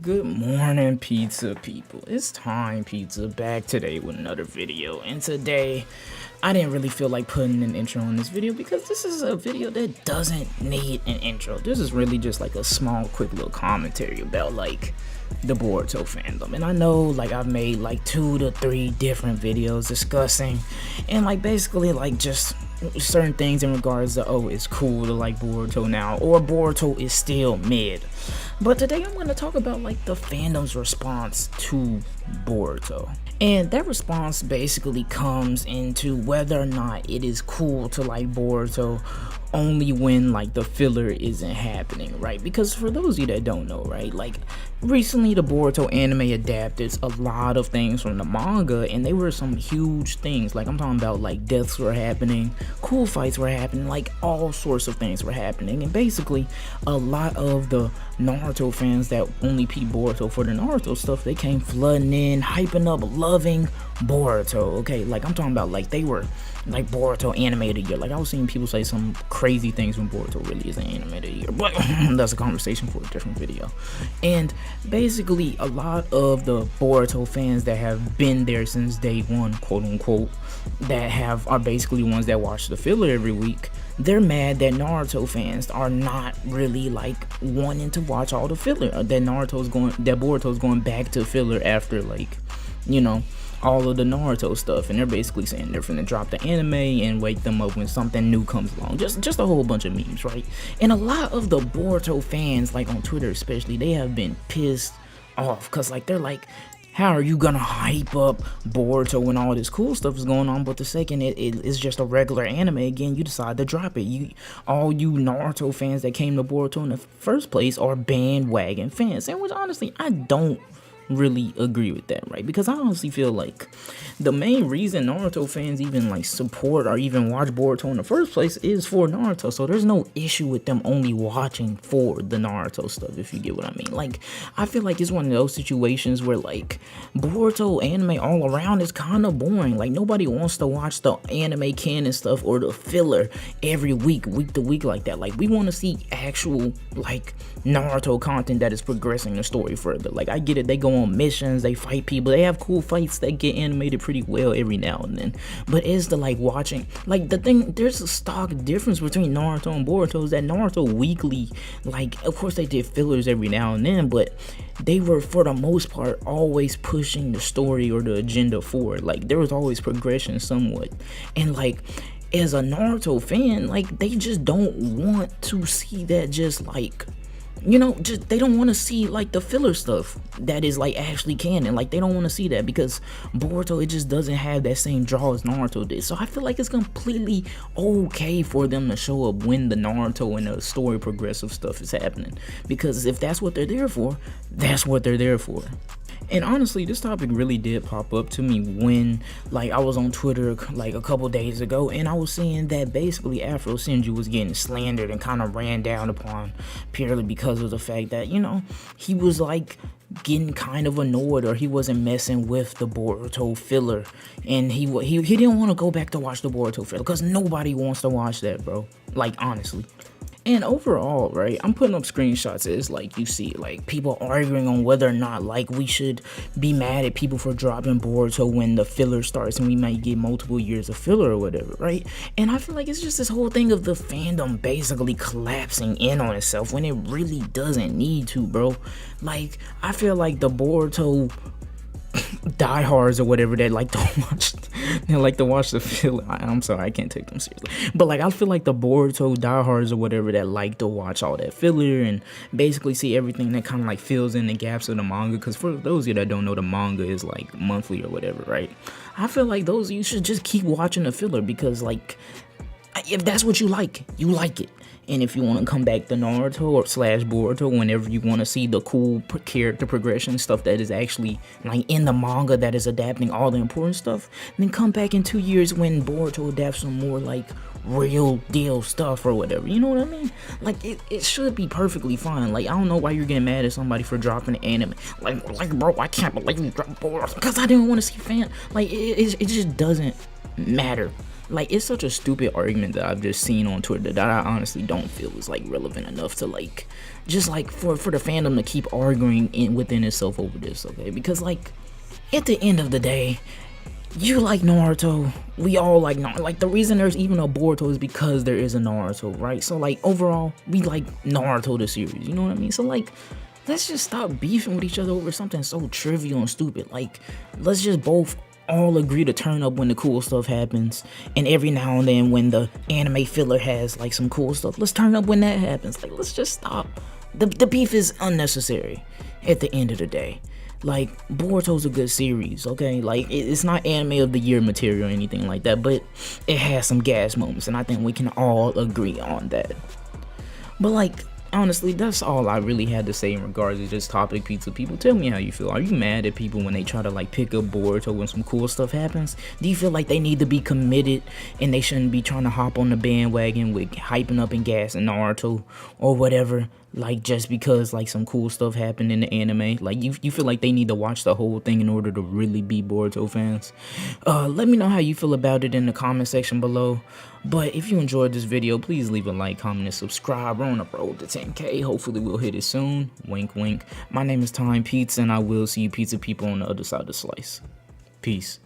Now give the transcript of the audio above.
Good morning, pizza people. It's time, pizza, back today with another video. And today, I didn't really feel like putting an intro on this video because this is a video that doesn't need an intro. This is really just like a small, quick little commentary about like the Boruto fandom. And I know like I've made like 2 to 3 different videos discussing and like basically like just certain things in regards to, oh, it's cool to like Boruto now, or Boruto is still mid. But today I'm going to talk about like the fandom's response to Boruto. And that response basically comes into whether or not it is cool to like Boruto only when like the filler isn't happening, right? Because for those of you that don't know, right, like recently the Boruto anime adapted a lot of things from the manga, and they were some huge things. Like I'm talking about like deaths were happening, cool fights were happening, like all sorts of things were happening. And basically a lot of the Naruto fans that only peep Boruto for the Naruto stuff, they came flooding in, hyping up, loving Boruto. Okay, like I'm talking about like they were like Boruto anime of the year. Like I was seeing people say some crazy things when Boruto really is an anime of the year, but that's a conversation for a different video. And basically a lot of the Boruto fans that have been there since day one, quote unquote, that are basically ones that watch the filler every week, they're mad that Naruto fans are not really like wanting to watch all the filler, that Boruto's going back to filler after like, you know, all of the Naruto stuff. And they're basically saying they're finna drop the anime and wake them up when something new comes along. Just a whole bunch of memes, right? And a lot of the Boruto fans, like on Twitter especially, they have been pissed off because like they're like, how are you gonna hype up Boruto when all this cool stuff is going on, but the second it is just a regular anime again, you decide to drop it? All you Naruto fans that came to Boruto in the first place are bandwagon fans, and which honestly I don't really agree with that, right? Because I honestly feel like the main reason Naruto fans even like support or even watch Boruto in the first place is for Naruto. So there's no issue with them only watching for the Naruto stuff, if you get what I mean. Like I feel like it's one of those situations where like Boruto anime all around is kind of boring. Like nobody wants to watch the anime canon stuff or the filler every week to week like that. Like we want to see actual like Naruto content that is progressing the story further. Like I get it, they go on missions, they fight people, they have cool fights that get animated pretty well every now and then, but it's the like watching, like the thing, there's a stark difference between Naruto and Boruto is that Naruto weekly, like of course they did fillers every now and then, but they were for the most part always pushing the story or the agenda forward. Like there was always progression somewhat, and like as a Naruto fan, like they just don't want to see that, just like, you know, just they don't want to see like the filler stuff that is like actually canon. Like they don't want to see that because Boruto, it just doesn't have that same draw as Naruto did. So I feel like it's completely okay for them to show up when the Naruto and the story progressive stuff is happening, because if that's what they're there for, that's what they're there for. And honestly, this topic really did pop up to me when like I was on Twitter like a couple days ago, and I was seeing that basically Afro Senju was getting slandered and kind of ran down upon purely because of the fact that, you know, he was like getting kind of annoyed, or he wasn't messing with the Boruto filler, and he didn't want to go back to watch the Boruto filler because nobody wants to watch that, bro. Like honestly. And overall, right, I'm putting up screenshots as like you see like people arguing on whether or not like we should be mad at people for dropping Boruto when the filler starts and we might get multiple years of filler or whatever, right? And I feel like it's just this whole thing of the fandom basically collapsing in on itself when it really doesn't need to, bro. Like I feel like the Boruto diehards or whatever that like to watch the filler. I'm sorry, I can't take them seriously, but like I feel like the Boruto diehards or whatever that like to watch all that filler and basically see everything that kind of like fills in the gaps of the manga, because for those of you that don't know, the manga is like monthly or whatever, right? I feel like those of you should just keep watching the filler, because like if that's what you like it. And if you want to come back to Naruto or / Boruto whenever you want to see the cool character progression stuff that is actually like in the manga that is adapting all the important stuff, then come back in 2 years when Boruto adapts some more like real deal stuff or whatever. You know what I mean? Like it should be perfectly fine. Like I don't know why you're getting mad at somebody for dropping the anime. Like bro, I can't believe you dropped Boruto because I didn't want to see fan. Like it just doesn't matter. like, it's such a stupid argument that I've just seen on Twitter that I honestly don't feel is like relevant enough to like, just like for the fandom to keep arguing within itself over this, okay? Because like, at the end of the day, you like Naruto, we all like Naruto. Like, the reason there's even a Boruto is because there is a Naruto, right? So like, overall, we like Naruto the series, you know what I mean? So like, let's just stop beefing with each other over something so trivial and stupid. Like, let's just both all agree to turn up when the cool stuff happens, and every now and then when the anime filler has like some cool stuff, let's turn up when that happens. Like, let's just stop. The beef is unnecessary at the end of the day. Like, Boruto's a good series, okay? Like, it's not anime of the year material or anything like that, but it has some gas moments, and I think we can all agree on that. But like, honestly, that's all I really had to say in regards to this topic, pizza people. Tell me how you feel. Are you mad at people when they try to like pick up Boruto when some cool stuff happens? Do you feel like they need to be committed and they shouldn't be trying to hop on the bandwagon with hyping up and gassing Naruto or whatever? Like, just because like some cool stuff happened in the anime, like you feel like they need to watch the whole thing in order to really be Boruto fans? Let me know how you feel about it in the comment section below. But if you enjoyed this video, please leave a like, comment, and subscribe. We're on the road to 10K. Hopefully we'll hit it soon. Wink, wink. My name is Time Pizza, and I will see you pizza people on the other side of the slice. Peace.